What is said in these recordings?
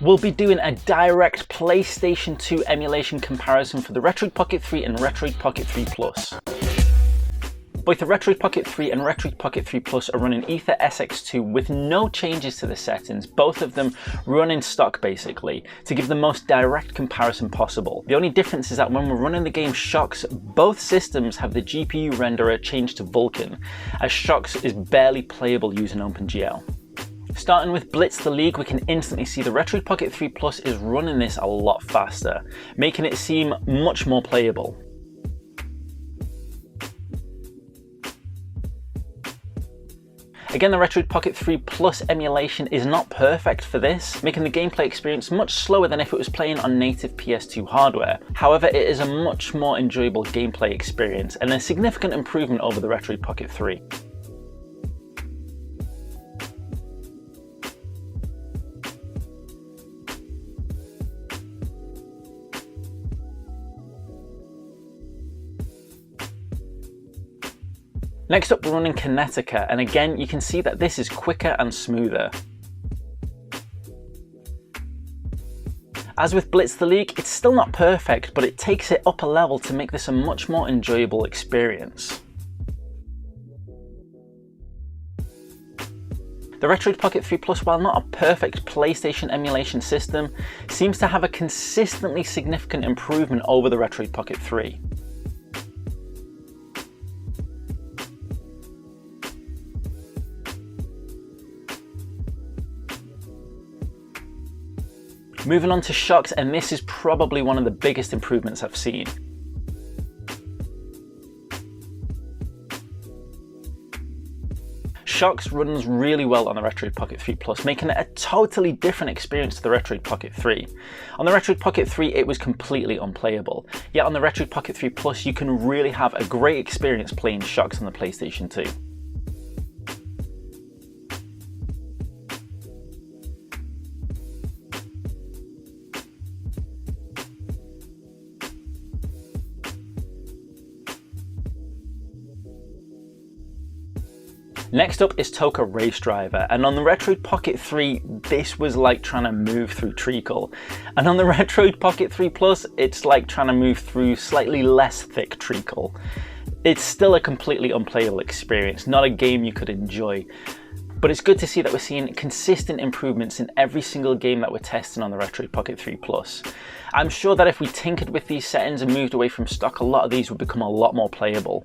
We'll be doing a direct PlayStation 2 emulation comparison for the Retroid Pocket 3 and Retroid Pocket 3 Plus. Both the Retroid Pocket 3 and Retroid Pocket 3 Plus are running Ether SX2 with no changes to the settings, both of them run in stock basically, to give the most direct comparison possible. The only difference is that when we're running the game Shocks, both systems have the GPU renderer changed to Vulkan, as Shocks is barely playable using OpenGL. Starting with Blitz the League, we can instantly see the Retroid Pocket 3 Plus is running this a lot faster, making it seem much more playable. Again, the Retroid Pocket 3 Plus emulation is not perfect for this, making the gameplay experience much slower than if it was playing on native PS2 hardware. However, it is a much more enjoyable gameplay experience and a significant improvement over the Retroid Pocket 3. Next up, we're running Kinetica, and again you can see that this is quicker and smoother. As with Blitz the League, it's still not perfect, but it takes it up a level to make this a much more enjoyable experience. The Retroid Pocket 3 Plus, while not a perfect PlayStation emulation system, seems to have a consistently significant improvement over the Retroid Pocket 3. Moving on to Shocks, and this is probably one of the biggest improvements I've seen. Shocks runs really well on the Retroid Pocket 3 Plus, making it a totally different experience to the Retroid Pocket 3. On the Retroid Pocket 3 it was completely unplayable, yet on the Retroid Pocket 3 Plus you can really have a great experience playing Shocks on the PlayStation 2. Next up is Toka Race Driver, and on the Retroid Pocket 3 this was like trying to move through treacle, and on the Retroid Pocket 3 Plus it's like trying to move through slightly less thick treacle. It's still a completely unplayable experience, not a game you could enjoy, but it's good to see that we're seeing consistent improvements in every single game that we're testing on the Retroid Pocket 3 Plus. I'm sure that if we tinkered with these settings and moved away from stock, a lot of these would become a lot more playable.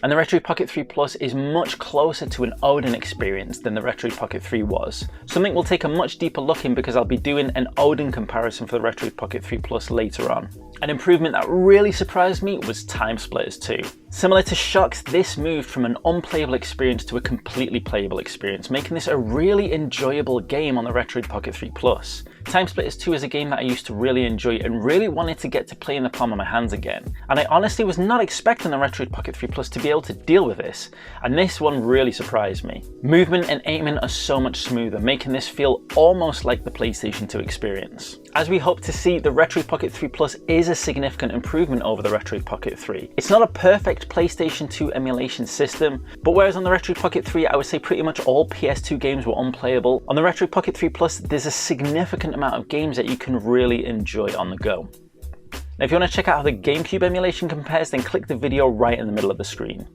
And the Retroid Pocket 3 Plus is much closer to an Odin experience than the Retroid Pocket 3 was. Something we'll take a much deeper look in because I'll be doing an Odin comparison for the Retroid Pocket 3 Plus later on. An improvement that really surprised me was Time Splitters 2. Similar to Shocks, this moved from an unplayable experience to a completely playable experience, making this a really enjoyable game on the Retroid Pocket 3 Plus. Time Splitters 2 is a game that I used to really enjoy and really wanted to get to play in the palm of my hands again. And I honestly was not expecting the Retroid Pocket 3 Plus to be able to deal with this, and this one really surprised me. Movement and aiming are so much smoother, making this feel almost like the PlayStation 2 experience. As we hope to see, the Retroid Pocket 3 Plus is a significant improvement over the Retroid Pocket 3. It's not a perfect PlayStation 2 emulation system, but whereas on the Retroid Pocket 3 I would say pretty much all PS2 games were unplayable, on the Retroid Pocket 3 Plus there's a significant amount of games that you can really enjoy on the go. Now if you want to check out how the GameCube emulation compares, then click the video right in the middle of the screen.